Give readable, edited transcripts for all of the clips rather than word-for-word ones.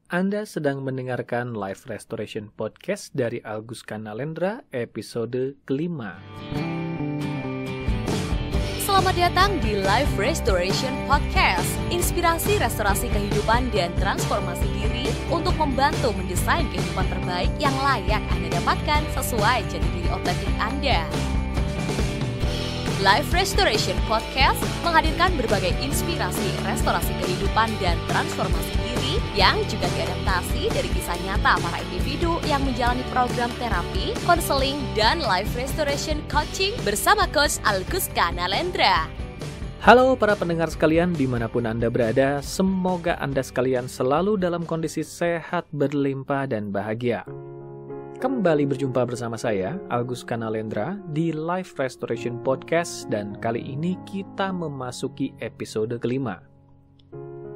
Anda sedang mendengarkan Life Restoration Podcast dari Agus Kanalendra episode kelima. Selamat datang di Life Restoration Podcast, inspirasi restorasi kehidupan dan transformasi diri untuk membantu mendesain kehidupan terbaik yang layak Anda dapatkan sesuai jati diri otentik Anda. Life Restoration Podcast menghadirkan berbagai inspirasi restorasi kehidupan dan transformasi diri yang juga diadaptasi dari kisah nyata para individu yang menjalani program terapi, konseling, dan life restoration coaching bersama Coach Agus Kanalendra. Halo para pendengar sekalian dimanapun Anda berada, semoga Anda sekalian selalu dalam kondisi sehat, berlimpah, dan bahagia. Kembali berjumpa bersama saya, Agus Kanalendra, di Life Restoration Podcast, dan kali ini kita memasuki episode kelima.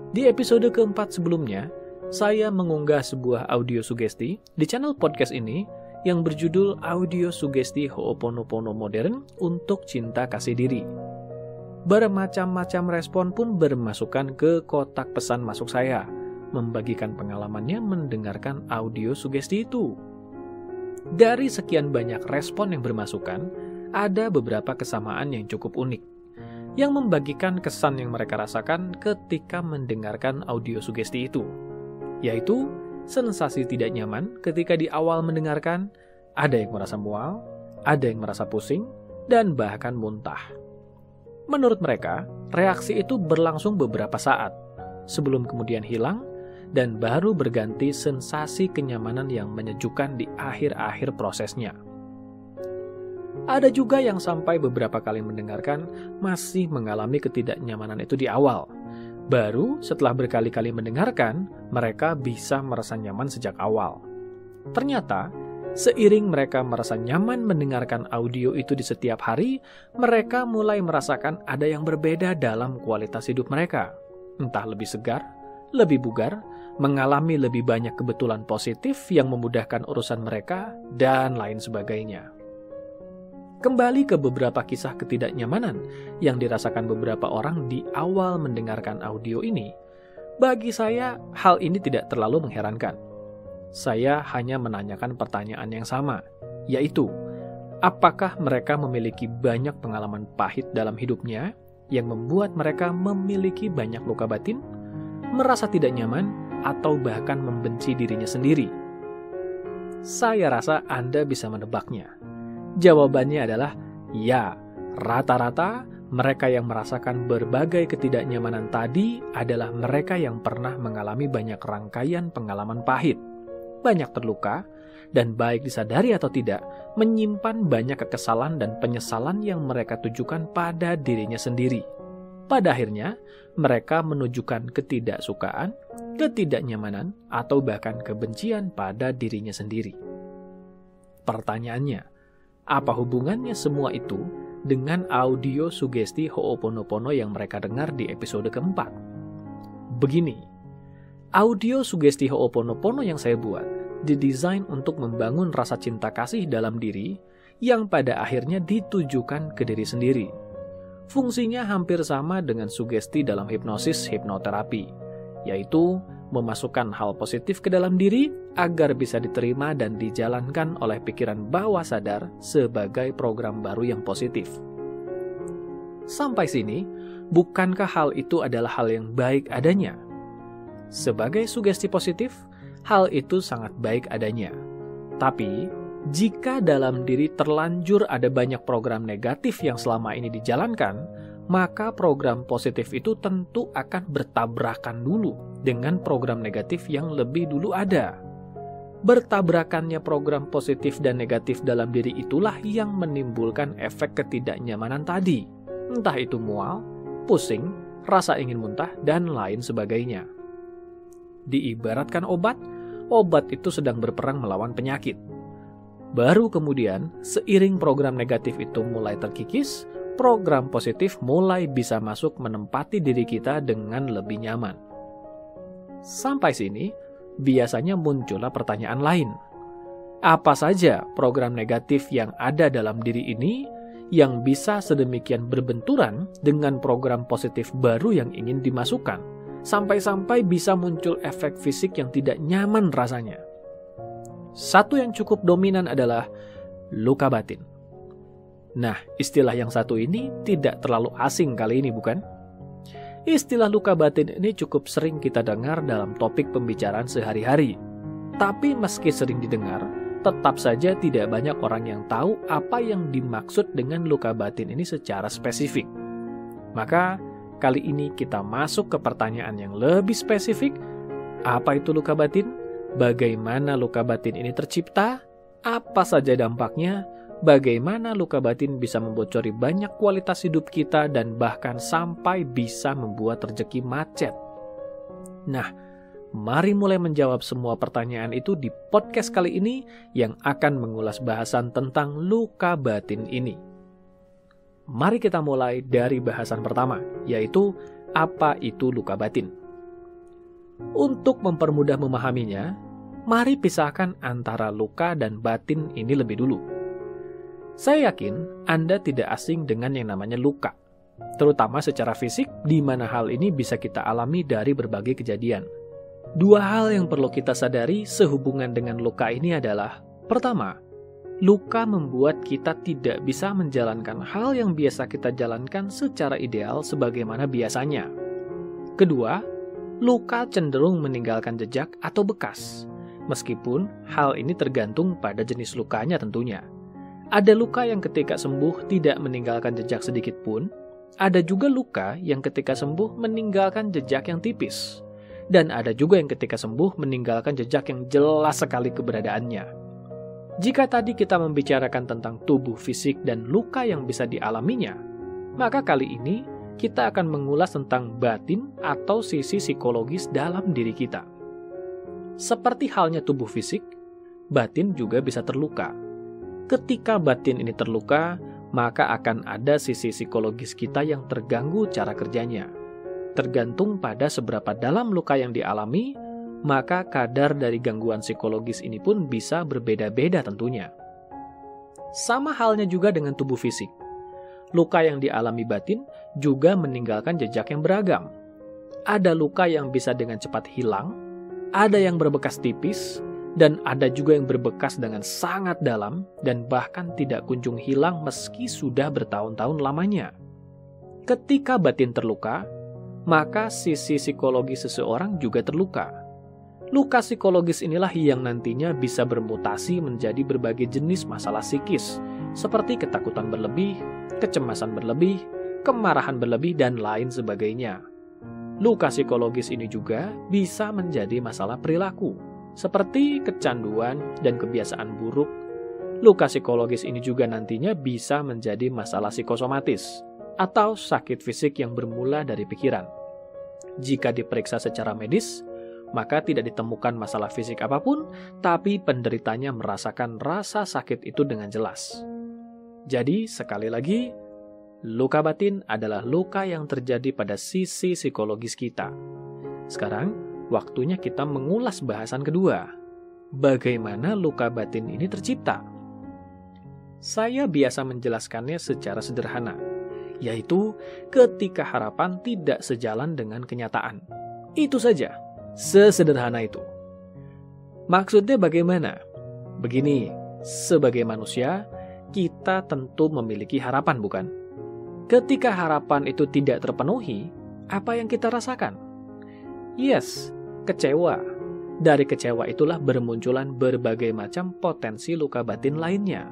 Di episode keempat sebelumnya, saya mengunggah sebuah audio sugesti di channel podcast ini yang berjudul Audio Sugesti Ho'oponopono Modern untuk Cinta Kasih Diri. Bermacam-macam respon pun bermasukan ke kotak pesan masuk saya, membagikan pengalamannya mendengarkan audio sugesti itu. Dari sekian banyak respon yang bermasukan, ada beberapa kesamaan yang cukup unik, yang membagikan kesan yang mereka rasakan ketika mendengarkan audio sugesti itu, yaitu sensasi tidak nyaman ketika di awal mendengarkan, ada yang merasa mual, ada yang merasa pusing, dan bahkan muntah. Menurut mereka, reaksi itu berlangsung beberapa saat, sebelum kemudian hilang, dan baru berganti sensasi kenyamanan yang menyejukkan di akhir-akhir prosesnya. Ada juga yang sampai beberapa kali mendengarkan masih mengalami ketidaknyamanan itu di awal. Baru setelah berkali-kali mendengarkan, mereka bisa merasa nyaman sejak awal. Ternyata, seiring mereka merasa nyaman mendengarkan audio itu di setiap hari, mereka mulai merasakan ada yang berbeda dalam kualitas hidup mereka. Entah lebih segar, lebih bugar, mengalami lebih banyak kebetulan positif yang memudahkan urusan mereka, dan lain sebagainya. Kembali ke beberapa kisah ketidaknyamanan yang dirasakan beberapa orang di awal mendengarkan audio ini, bagi saya hal ini tidak terlalu mengherankan. Saya hanya menanyakan pertanyaan yang sama, yaitu, apakah mereka memiliki banyak pengalaman pahit dalam hidupnya yang membuat mereka memiliki banyak luka batin, merasa tidak nyaman, atau bahkan membenci dirinya sendiri? Saya rasa Anda bisa menebaknya. Jawabannya adalah ya. Rata-rata mereka yang merasakan berbagai ketidaknyamanan tadi adalah mereka yang pernah mengalami banyak rangkaian pengalaman pahit, banyak terluka, dan baik disadari atau tidak, menyimpan banyak kekesalan dan penyesalan yang mereka tujukan pada dirinya sendiri. Pada akhirnya, mereka menunjukkan ketidaksukaan, ketidaknyamanan, atau bahkan kebencian pada dirinya sendiri. Pertanyaannya, apa hubungannya semua itu dengan audio sugesti Ho'oponopono yang mereka dengar di episode keempat? Begini, audio sugesti Ho'oponopono yang saya buat didesain untuk membangun rasa cinta kasih dalam diri yang pada akhirnya ditujukan ke diri sendiri. Fungsinya hampir sama dengan sugesti dalam hipnosis hipnoterapi, yaitu memasukkan hal positif ke dalam diri agar bisa diterima dan dijalankan oleh pikiran bawah sadar sebagai program baru yang positif. Sampai sini, bukankah hal itu adalah hal yang baik adanya? Sebagai sugesti positif, hal itu sangat baik adanya. Tapi, jika dalam diri terlanjur ada banyak program negatif yang selama ini dijalankan, maka program positif itu tentu akan bertabrakan dulu dengan program negatif yang lebih dulu ada. Bertabrakannya program positif dan negatif dalam diri itulah yang menimbulkan efek ketidaknyamanan tadi. Entah itu mual, pusing, rasa ingin muntah, dan lain sebagainya. Diibaratkan obat itu sedang berperang melawan penyakit. Baru kemudian, seiring program negatif itu mulai terkikis, program positif mulai bisa masuk menempati diri kita dengan lebih nyaman. Sampai sini, biasanya muncullah pertanyaan lain. Apa saja program negatif yang ada dalam diri ini yang bisa sedemikian berbenturan dengan program positif baru yang ingin dimasukkan? sampai-sampai bisa muncul efek fisik yang tidak nyaman rasanya. Satu yang cukup dominan adalah luka batin. Nah, istilah yang satu ini tidak terlalu asing kali ini, bukan? Istilah luka batin ini cukup sering kita dengar dalam topik pembicaraan sehari-hari. Tapi meski sering didengar, tetap saja tidak banyak orang yang tahu apa yang dimaksud dengan luka batin ini secara spesifik. Maka, kali ini kita masuk ke pertanyaan yang lebih spesifik. Apa itu luka batin? Bagaimana luka batin ini tercipta? Apa saja dampaknya? Bagaimana luka batin bisa membocori banyak kualitas hidup kita dan bahkan sampai bisa membuat rezeki macet? Nah, mari mulai menjawab semua pertanyaan itu di podcast kali ini yang akan mengulas bahasan tentang luka batin ini. Mari kita mulai dari bahasan pertama, yaitu apa itu luka batin. Untuk mempermudah memahaminya, mari pisahkan antara luka dan batin ini lebih dulu. Saya yakin Anda tidak asing dengan yang namanya luka, terutama secara fisik, di mana hal ini bisa kita alami dari berbagai kejadian. Dua hal yang perlu kita sadari sehubungan dengan luka ini adalah, pertama, luka membuat kita tidak bisa menjalankan hal yang biasa kita jalankan secara ideal sebagaimana biasanya. Kedua, luka cenderung meninggalkan jejak atau bekas, meskipun hal ini tergantung pada jenis lukanya tentunya. Ada luka yang ketika sembuh tidak meninggalkan jejak sedikit pun, ada juga luka yang ketika sembuh meninggalkan jejak yang tipis. Dan ada juga yang ketika sembuh meninggalkan jejak yang jelas sekali keberadaannya. Jika tadi kita membicarakan tentang tubuh fisik dan luka yang bisa dialaminya, maka kali ini kita akan mengulas tentang batin atau sisi psikologis dalam diri kita. Seperti halnya tubuh fisik, batin juga bisa terluka. Ketika batin ini terluka, maka akan ada sisi psikologis kita yang terganggu cara kerjanya. Tergantung pada seberapa dalam luka yang dialami, maka kadar dari gangguan psikologis ini pun bisa berbeda-beda tentunya. Sama halnya juga dengan tubuh fisik. Luka yang dialami batin juga meninggalkan jejak yang beragam. Ada luka yang bisa dengan cepat hilang, ada yang berbekas tipis, dan ada juga yang berbekas dengan sangat dalam dan bahkan tidak kunjung hilang meski sudah bertahun-tahun lamanya. Ketika batin terluka, maka sisi psikologis seseorang juga terluka. Luka psikologis inilah yang nantinya bisa bermutasi menjadi berbagai jenis masalah psikis, seperti ketakutan berlebih, kecemasan berlebih, kemarahan berlebih, dan lain sebagainya. Luka psikologis ini juga bisa menjadi masalah perilaku, seperti kecanduan dan kebiasaan buruk. Luka psikologis ini juga nantinya bisa menjadi masalah psikosomatis, atau sakit fisik yang bermula dari pikiran. Jika diperiksa secara medis, maka tidak ditemukan masalah fisik apapun, tapi penderitanya merasakan rasa sakit itu dengan jelas. Jadi, sekali lagi, luka batin adalah luka yang terjadi pada sisi psikologis kita. Sekarang, waktunya kita mengulas bahasan kedua. Bagaimana luka batin ini tercipta? Saya biasa menjelaskannya secara sederhana, yaitu ketika harapan tidak sejalan dengan kenyataan. Itu saja, sesederhana itu. Maksudnya bagaimana? Begini, sebagai manusia, kita tentu memiliki harapan, bukan? Ketika harapan itu tidak terpenuhi, apa yang kita rasakan? Yes, kecewa. Dari kecewa itulah bermunculan berbagai macam potensi luka batin lainnya.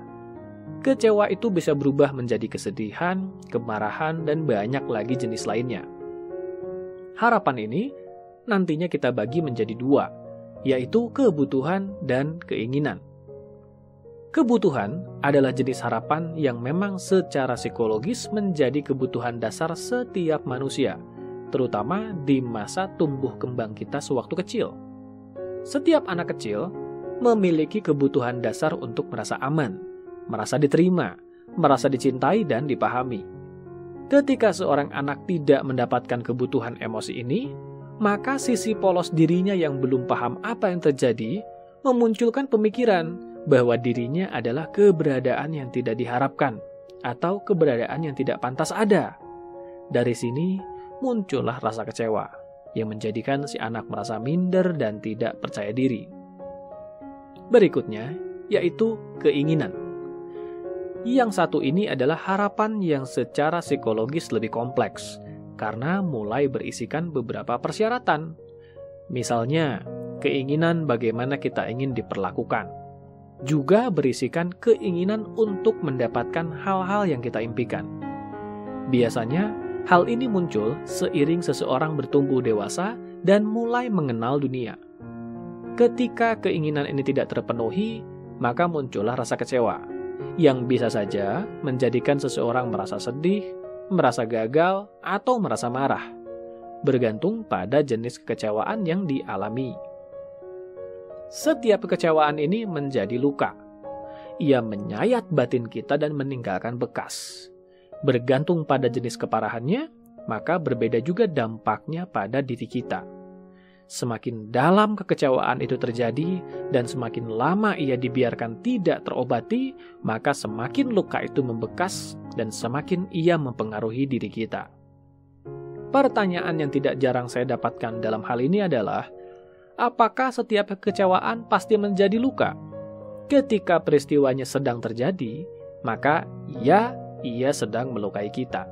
Kecewa itu bisa berubah menjadi kesedihan, kemarahan, dan banyak lagi jenis lainnya. Harapan ini nantinya kita bagi menjadi dua, yaitu kebutuhan dan keinginan. Kebutuhan adalah jenis harapan yang memang secara psikologis menjadi kebutuhan dasar setiap manusia, terutama di masa tumbuh kembang kita sewaktu kecil. Setiap anak kecil memiliki kebutuhan dasar untuk merasa aman, merasa diterima, merasa dicintai dan dipahami. Ketika seorang anak tidak mendapatkan kebutuhan emosi ini, maka sisi polos dirinya yang belum paham apa yang terjadi memunculkan pemikiran bahwa dirinya adalah keberadaan yang tidak diharapkan atau keberadaan yang tidak pantas ada. Dari sini muncullah rasa kecewa. yang menjadikan si anak merasa minder dan tidak percaya diri. Berikutnya, yaitu keinginan. Yang satu ini adalah harapan yang secara psikologis lebih kompleks, karena mulai berisikan beberapa persyaratan. Misalnya, keinginan bagaimana kita ingin diperlakukan. Juga berisikan keinginan untuk mendapatkan hal-hal yang kita impikan. Biasanya, hal ini muncul seiring seseorang bertumbuh dewasa dan mulai mengenal dunia. Ketika keinginan ini tidak terpenuhi, maka muncullah rasa kecewa, yang bisa saja menjadikan seseorang merasa sedih, merasa gagal, atau merasa marah, bergantung pada jenis kekecewaan yang dialami. Setiap kekecewaan ini menjadi luka. Ia menyayat batin kita dan meninggalkan bekas. Bergantung pada jenis keparahannya, maka berbeda juga dampaknya pada diri kita. Semakin dalam kekecewaan itu terjadi dan semakin lama ia dibiarkan tidak terobati, maka semakin luka itu membekas dan semakin ia mempengaruhi diri kita. Pertanyaan yang tidak jarang saya dapatkan dalam hal ini adalah, apakah setiap kekecewaan pasti menjadi luka? Ketika peristiwanya sedang terjadi, maka ia sedang melukai kita.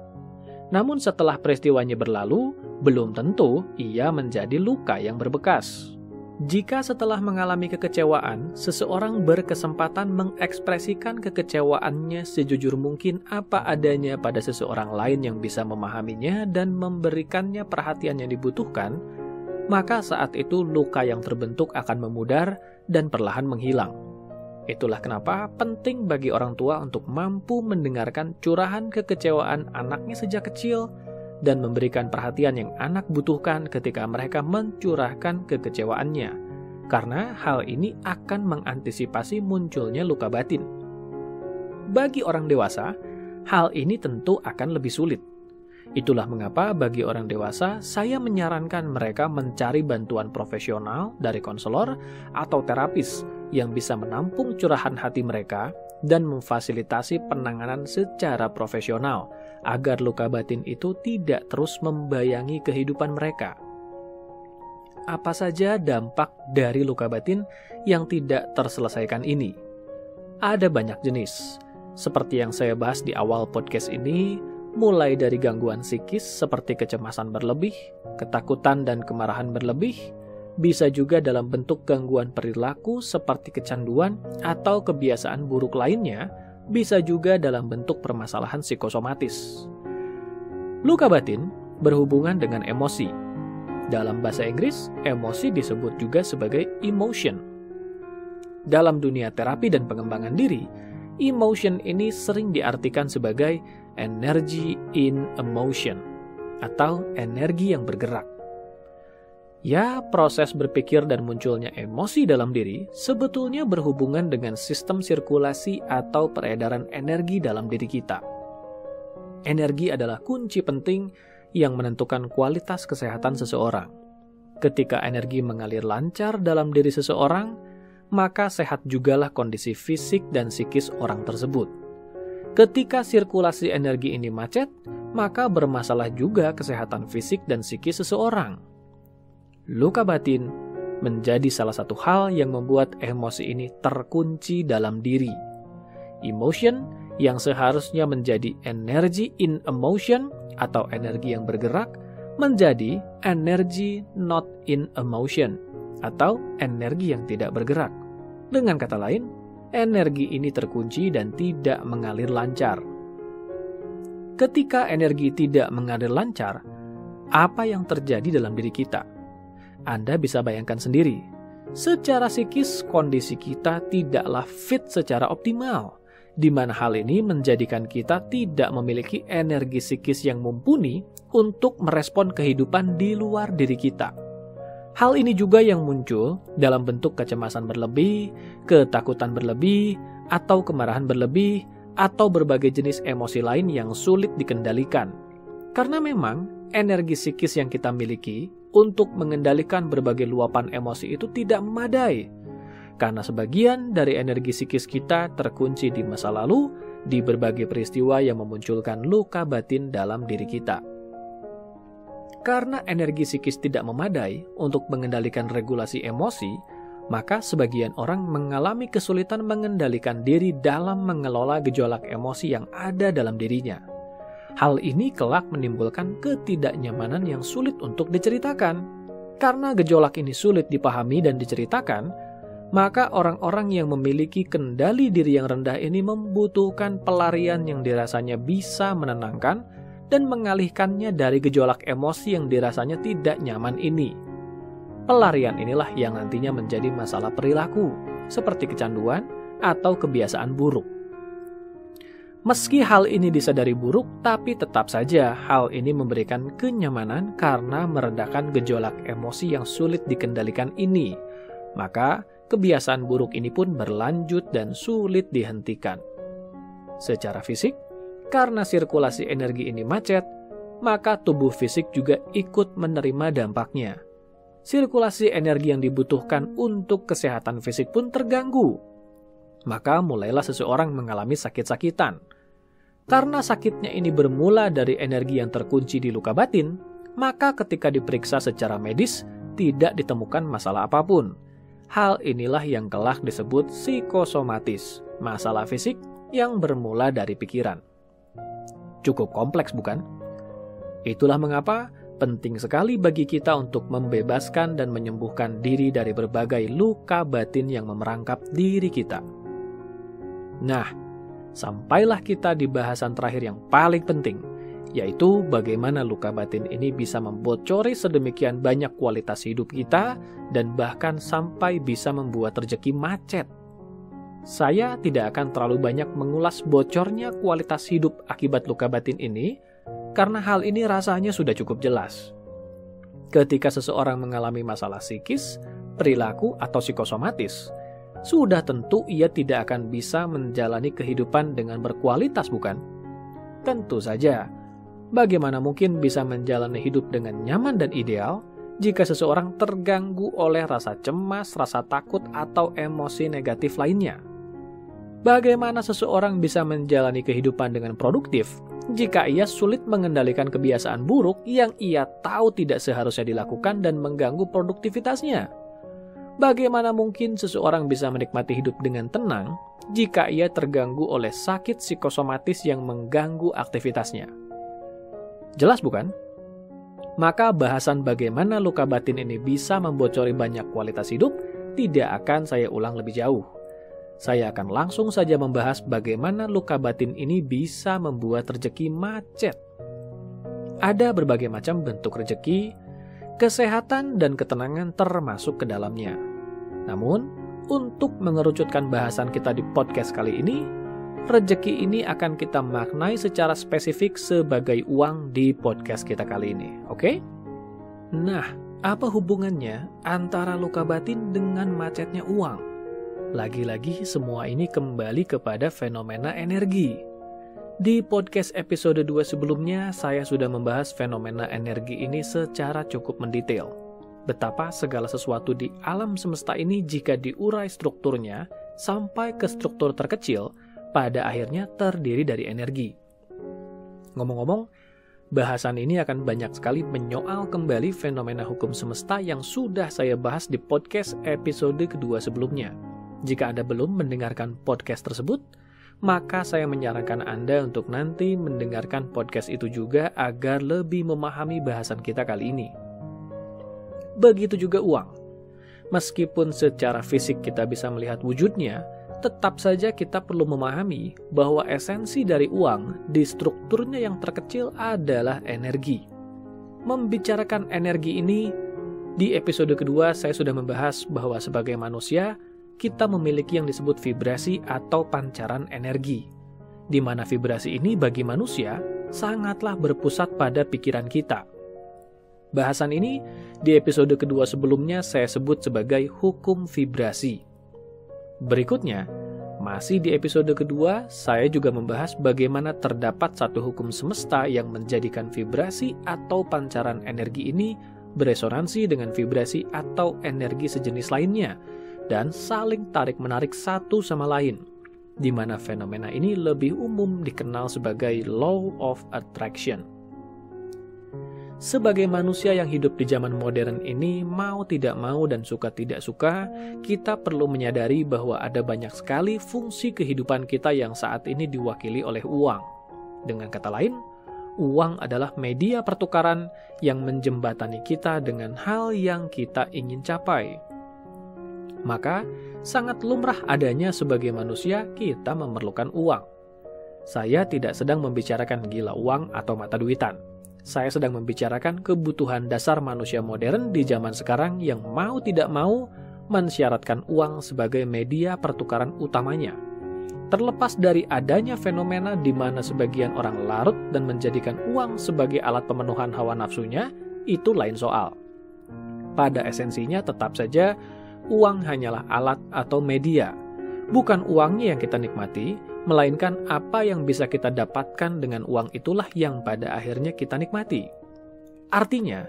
Namun setelah peristiwanya berlalu, belum tentu ia menjadi luka yang berbekas. Jika setelah mengalami kekecewaan, seseorang berkesempatan mengekspresikan kekecewaannya sejujur mungkin apa adanya pada seseorang lain yang bisa memahaminya dan memberikannya perhatian yang dibutuhkan, maka saat itu luka yang terbentuk akan memudar dan perlahan menghilang. Itulah kenapa penting bagi orang tua untuk mampu mendengarkan curahan kekecewaan anaknya sejak kecil dan memberikan perhatian yang anak butuhkan ketika mereka mencurahkan kekecewaannya, karena hal ini akan mengantisipasi munculnya luka batin. Bagi orang dewasa, hal ini tentu akan lebih sulit. Itulah mengapa bagi orang dewasa, saya menyarankan mereka mencari bantuan profesional dari konselor atau terapis yang bisa menampung curahan hati mereka dan memfasilitasi penanganan secara profesional agar luka batin itu tidak terus membayangi kehidupan mereka. Apa saja dampak dari luka batin yang tidak terselesaikan ini? Ada banyak jenis. Seperti yang saya bahas di awal podcast ini, mulai dari gangguan psikis seperti kecemasan berlebih, ketakutan dan kemarahan berlebih, bisa juga dalam bentuk gangguan perilaku seperti kecanduan atau kebiasaan buruk lainnya, bisa juga dalam bentuk permasalahan psikosomatis. Luka batin berhubungan dengan emosi. Dalam bahasa Inggris, emosi disebut juga sebagai emotion. Dalam dunia terapi dan pengembangan diri, emotion ini sering diartikan sebagai energy in emotion atau energi yang bergerak. Ya, proses berpikir dan munculnya emosi dalam diri sebetulnya berhubungan dengan sistem sirkulasi atau peredaran energi dalam diri kita. Energi adalah kunci penting yang menentukan kualitas kesehatan seseorang. Ketika energi mengalir lancar dalam diri seseorang, maka sehat jugalah kondisi fisik dan psikis orang tersebut. Ketika sirkulasi energi ini macet, maka bermasalah juga kesehatan fisik dan psikis seseorang. Luka batin menjadi salah satu hal yang membuat emosi ini terkunci dalam diri. Emotion yang seharusnya menjadi energy in emotion atau energi yang bergerak menjadi energy not in emotion atau energi yang tidak bergerak. Dengan kata lain, energi ini terkunci dan tidak mengalir lancar. Ketika energi tidak mengalir lancar, apa yang terjadi dalam diri kita? Anda bisa bayangkan sendiri, secara psikis kondisi kita tidaklah fit secara optimal, di mana hal ini menjadikan kita tidak memiliki energi psikis yang mumpuni untuk merespon kehidupan di luar diri kita. Hal ini juga yang muncul dalam bentuk kecemasan berlebih, ketakutan berlebih, atau kemarahan berlebih, atau berbagai jenis emosi lain yang sulit dikendalikan. Karena memang energi psikis yang kita miliki untuk mengendalikan berbagai luapan emosi itu tidak memadai. Karena sebagian dari energi psikis kita terkunci di masa lalu, di berbagai peristiwa yang memunculkan luka batin dalam diri kita. Karena energi psikis tidak memadai untuk mengendalikan regulasi emosi, maka sebagian orang mengalami kesulitan mengendalikan diri dalam mengelola gejolak emosi yang ada dalam dirinya. Hal ini kelak menimbulkan ketidaknyamanan yang sulit untuk diceritakan. Karena gejolak ini sulit dipahami dan diceritakan, maka orang-orang yang memiliki kendali diri yang rendah ini membutuhkan pelarian yang dirasanya bisa menenangkan dan mengalihkannya dari gejolak emosi yang dirasanya tidak nyaman ini. Pelarian inilah yang nantinya menjadi masalah perilaku, seperti kecanduan atau kebiasaan buruk. Meski hal ini disadari buruk, tapi tetap saja hal ini memberikan kenyamanan karena meredakan gejolak emosi yang sulit dikendalikan ini. Maka, kebiasaan buruk ini pun berlanjut dan sulit dihentikan. Secara fisik, karena sirkulasi energi ini macet, maka tubuh fisik juga ikut menerima dampaknya. Sirkulasi energi yang dibutuhkan untuk kesehatan fisik pun terganggu. Maka mulailah seseorang mengalami sakit-sakitan. Karena sakitnya ini bermula dari energi yang terkunci di luka batin, maka ketika diperiksa secara medis, tidak ditemukan masalah apapun. Hal inilah yang kelak disebut psikosomatis, masalah fisik yang bermula dari pikiran. Cukup kompleks bukan? Itulah mengapa penting sekali bagi kita untuk membebaskan dan menyembuhkan diri dari berbagai luka batin yang memerangkap diri kita. Nah, sampailah kita di bahasan terakhir yang paling penting, yaitu bagaimana luka batin ini bisa membocori sedemikian banyak kualitas hidup kita dan bahkan sampai bisa membuat rezeki macet. Saya tidak akan terlalu banyak mengulas bocornya kualitas hidup akibat luka batin ini, karena hal ini rasanya sudah cukup jelas. Ketika seseorang mengalami masalah psikis, perilaku, atau psikosomatis, sudah tentu ia tidak akan bisa menjalani kehidupan dengan berkualitas, bukan? Tentu saja, bagaimana mungkin bisa menjalani hidup dengan nyaman dan ideal jika seseorang terganggu oleh rasa cemas, rasa takut, atau emosi negatif lainnya? Bagaimana seseorang bisa menjalani kehidupan dengan produktif jika ia sulit mengendalikan kebiasaan buruk yang ia tahu tidak seharusnya dilakukan dan mengganggu produktivitasnya? Bagaimana mungkin seseorang bisa menikmati hidup dengan tenang jika ia terganggu oleh sakit psikosomatis yang mengganggu aktivitasnya? Jelas bukan? Maka bahasan bagaimana luka batin ini bisa membocori banyak kualitas hidup tidak akan saya ulang lebih jauh. Saya akan langsung saja membahas bagaimana luka batin ini bisa membuat rezeki macet. Ada berbagai macam bentuk rezeki, kesehatan dan ketenangan termasuk ke dalamnya. Namun, untuk mengerucutkan bahasan kita di podcast kali ini, rezeki ini akan kita maknai secara spesifik sebagai uang di podcast kita kali ini, oke? Nah, apa hubungannya antara luka batin dengan macetnya uang? Lagi-lagi semua ini kembali kepada fenomena energi. Di podcast episode 2 sebelumnya, saya sudah membahas fenomena energi ini secara cukup mendetail. Betapa segala sesuatu di alam semesta ini jika diurai strukturnya sampai ke struktur terkecil, pada akhirnya terdiri dari energi. Ngomong-ngomong, bahasan ini akan banyak sekali menyoal kembali fenomena hukum semesta yang sudah saya bahas di podcast episode kedua sebelumnya. Jika Anda belum mendengarkan podcast tersebut, maka saya menyarankan Anda untuk nanti mendengarkan podcast itu juga agar lebih memahami bahasan kita kali ini. Begitu juga uang. Meskipun secara fisik kita bisa melihat wujudnya, tetap saja kita perlu memahami bahwa esensi dari uang di strukturnya yang terkecil adalah energi. Membicarakan energi ini, di episode kedua saya sudah membahas bahwa sebagai manusia, kita memiliki yang disebut vibrasi atau pancaran energi, di mana vibrasi ini bagi manusia sangatlah berpusat pada pikiran kita. Bahasan ini di episode kedua sebelumnya saya sebut sebagai hukum vibrasi. Berikutnya, masih di episode kedua, saya juga membahas bagaimana terdapat satu hukum semesta yang menjadikan vibrasi atau pancaran energi ini beresonansi dengan vibrasi atau energi sejenis lainnya, dan saling tarik-menarik satu sama lain, di mana fenomena ini lebih umum dikenal sebagai Law of Attraction. sebagai manusia yang hidup di zaman modern ini, mau tidak mau dan suka tidak suka, kita perlu menyadari bahwa ada banyak sekali fungsi kehidupan kita yang saat ini diwakili oleh uang. Dengan kata lain, uang adalah media pertukaran yang menjembatani kita dengan hal yang kita ingin capai. Maka, sangat lumrah adanya sebagai manusia kita memerlukan uang. Saya tidak sedang membicarakan gila uang atau mata duitan. Saya sedang membicarakan kebutuhan dasar manusia modern di zaman sekarang yang mau tidak mau mensyaratkan uang sebagai media pertukaran utamanya. Terlepas dari adanya fenomena di mana sebagian orang larut dan menjadikan uang sebagai alat pemenuhan hawa nafsunya, itu lain soal. Pada esensinya tetap saja, uang hanyalah alat atau media. Bukan uangnya yang kita nikmati, melainkan apa yang bisa kita dapatkan dengan uang itulah yang pada akhirnya kita nikmati. Artinya,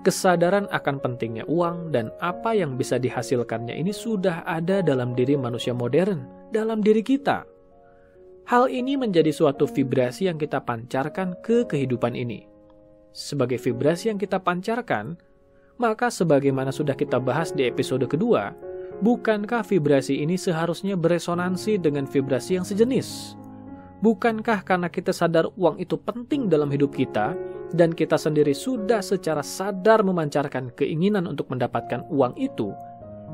kesadaran akan pentingnya uang dan apa yang bisa dihasilkannya ini sudah ada dalam diri manusia modern, dalam diri kita. Hal ini menjadi suatu vibrasi yang kita pancarkan ke kehidupan ini. Sebagai vibrasi yang kita pancarkan, maka sebagaimana sudah kita bahas di episode kedua, bukankah vibrasi ini seharusnya beresonansi dengan vibrasi yang sejenis? Bukankah karena kita sadar uang itu penting dalam hidup kita, dan kita sendiri sudah secara sadar memancarkan keinginan untuk mendapatkan uang itu,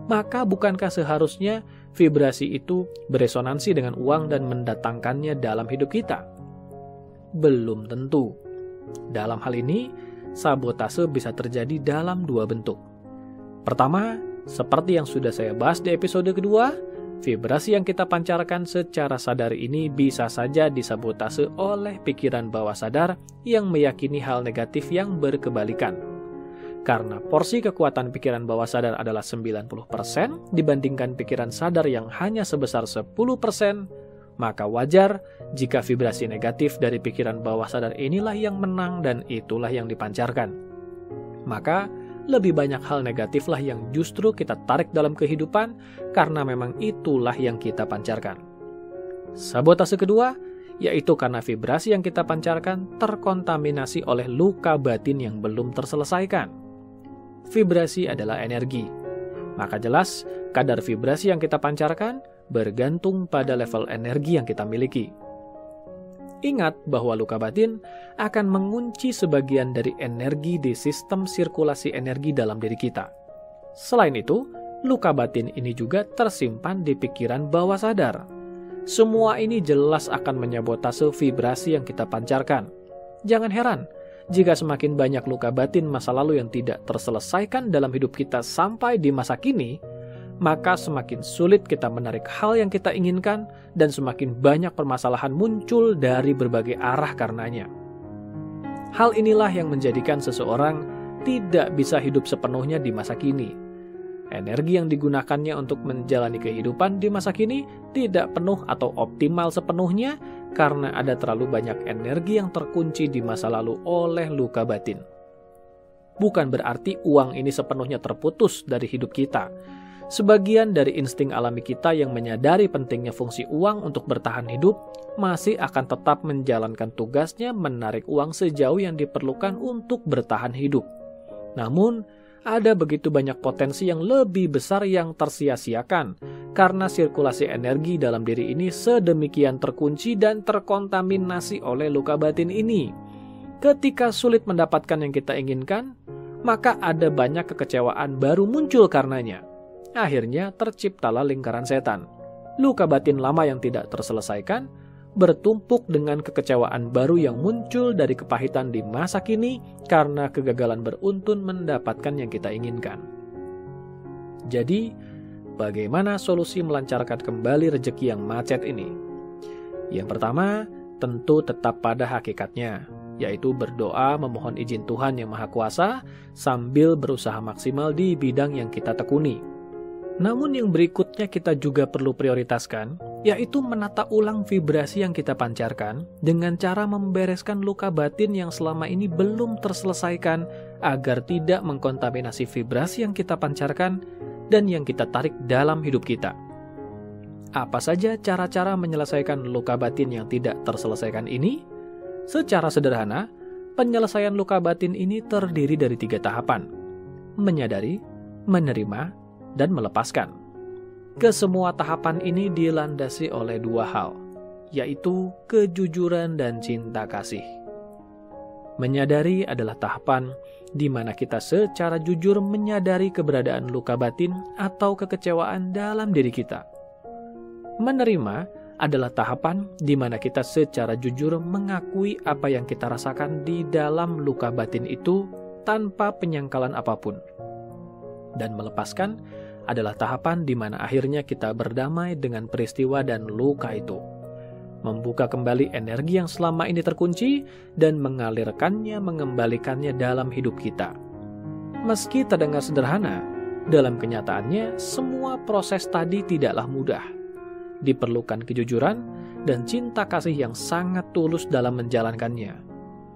maka bukankah seharusnya vibrasi itu beresonansi dengan uang dan mendatangkannya dalam hidup kita? Belum tentu. Dalam hal ini, sabotase bisa terjadi dalam dua bentuk. Pertama, seperti yang sudah saya bahas di episode kedua, vibrasi yang kita pancarkan secara sadar ini bisa saja disabotase oleh pikiran bawah sadar yang meyakini hal negatif yang berkebalikan. Karena porsi kekuatan pikiran bawah sadar adalah 90% dibandingkan pikiran sadar yang hanya sebesar 10%, maka wajar jika vibrasi negatif dari pikiran bawah sadar inilah yang menang dan itulah yang dipancarkan. Maka, lebih banyak hal negatiflah yang justru kita tarik dalam kehidupan karena memang itulah yang kita pancarkan. Sabotase kedua, yaitu karena vibrasi yang kita pancarkan terkontaminasi oleh luka batin yang belum terselesaikan. Vibrasi adalah energi. Maka jelas, kadar vibrasi yang kita pancarkan bergantung pada level energi yang kita miliki. Ingat bahwa luka batin akan mengunci sebagian dari energi di sistem sirkulasi energi dalam diri kita. Selain itu, luka batin ini juga tersimpan di pikiran bawah sadar. Semua ini jelas akan menyabotase vibrasi yang kita pancarkan. Jangan heran jika semakin banyak luka batin masa lalu yang tidak terselesaikan dalam hidup kita sampai di masa kini, maka semakin sulit kita menarik hal yang kita inginkan dan semakin banyak permasalahan muncul dari berbagai arah karenanya. Hal inilah yang menjadikan seseorang tidak bisa hidup sepenuhnya di masa kini. Energi yang digunakannya untuk menjalani kehidupan di masa kini tidak penuh atau optimal sepenuhnya karena ada terlalu banyak energi yang terkunci di masa lalu oleh luka batin. Bukan berarti uang ini sepenuhnya terputus dari hidup kita. Sebagian dari insting alami kita yang menyadari pentingnya fungsi uang untuk bertahan hidup masih akan tetap menjalankan tugasnya menarik uang sejauh yang diperlukan untuk bertahan hidup. Namun, ada begitu banyak potensi yang lebih besar yang tersia-siakan karena sirkulasi energi dalam diri ini sedemikian terkunci dan terkontaminasi oleh luka batin ini. Ketika sulit mendapatkan yang kita inginkan, maka ada banyak kekecewaan baru muncul karenanya. Akhirnya terciptalah lingkaran setan. Luka batin lama yang tidak terselesaikan bertumpuk dengan kekecewaan baru yang muncul dari kepahitan di masa kini karena kegagalan beruntun mendapatkan yang kita inginkan. Jadi, bagaimana solusi melancarkan kembali rejeki yang macet ini? Yang pertama, tentu tetap pada hakikatnya, yaitu berdoa memohon izin Tuhan Yang Maha Kuasa sambil berusaha maksimal di bidang yang kita tekuni. Namun yang berikutnya kita juga perlu prioritaskan, yaitu menata ulang vibrasi yang kita pancarkan dengan cara membereskan luka batin yang selama ini belum terselesaikan agar tidak mengkontaminasi vibrasi yang kita pancarkan dan yang kita tarik dalam hidup kita. Apa saja cara-cara menyelesaikan luka batin yang tidak terselesaikan ini? Secara sederhana, Penyelesaian luka batin ini terdiri dari 3 tahapan: menyadari, menerima, dan melepaskan. Kesemua tahapan ini dilandasi oleh 2 hal, yaitu kejujuran dan cinta kasih. Menyadari adalah tahapan di mana kita secara jujur menyadari keberadaan luka batin atau kekecewaan dalam diri kita. Menerima adalah tahapan di mana kita secara jujur mengakui apa yang kita rasakan di dalam luka batin itu tanpa penyangkalan apapun. Dan melepaskan adalah tahapan di mana akhirnya kita berdamai dengan peristiwa dan luka itu, membuka kembali energi yang selama ini terkunci dan mengalirkannya, mengembalikannya dalam hidup kita. Meski terdengar sederhana, dalam kenyataannya semua proses tadi tidaklah mudah. Diperlukan kejujuran dan cinta kasih yang sangat tulus dalam menjalankannya.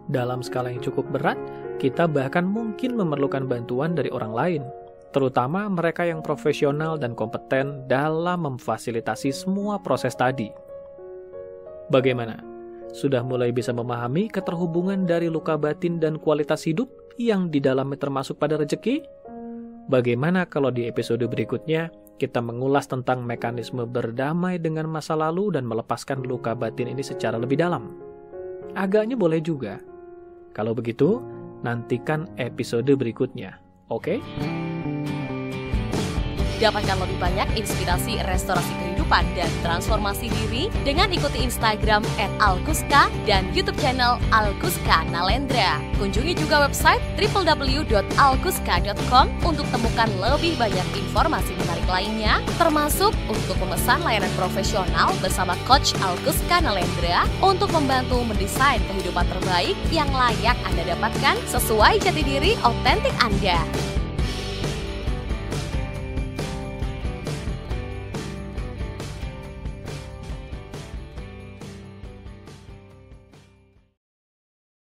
Dalam skala yang cukup berat, kita bahkan mungkin memerlukan bantuan dari orang lain, terutama mereka yang profesional dan kompeten dalam memfasilitasi semua proses tadi. Bagaimana? Sudah mulai bisa memahami keterhubungan dari luka batin dan kualitas hidup yang di dalamnya termasuk pada rezeki? Bagaimana kalau di episode berikutnya kita mengulas tentang mekanisme berdamai dengan masa lalu dan melepaskan luka batin ini secara lebih dalam? Agaknya boleh juga. Kalau begitu, nantikan episode berikutnya. Oke? Dapatkan lebih banyak inspirasi restorasi kehidupan dan transformasi diri dengan ikuti Instagram @alkuska dan YouTube channel Alkuska Nalendra. Kunjungi juga website www.alkuska.com untuk temukan lebih banyak informasi menarik lainnya, termasuk untuk memesan layanan profesional bersama Coach Alkuska Nalendra untuk membantu mendesain kehidupan terbaik yang layak Anda dapatkan sesuai jati diri otentik Anda.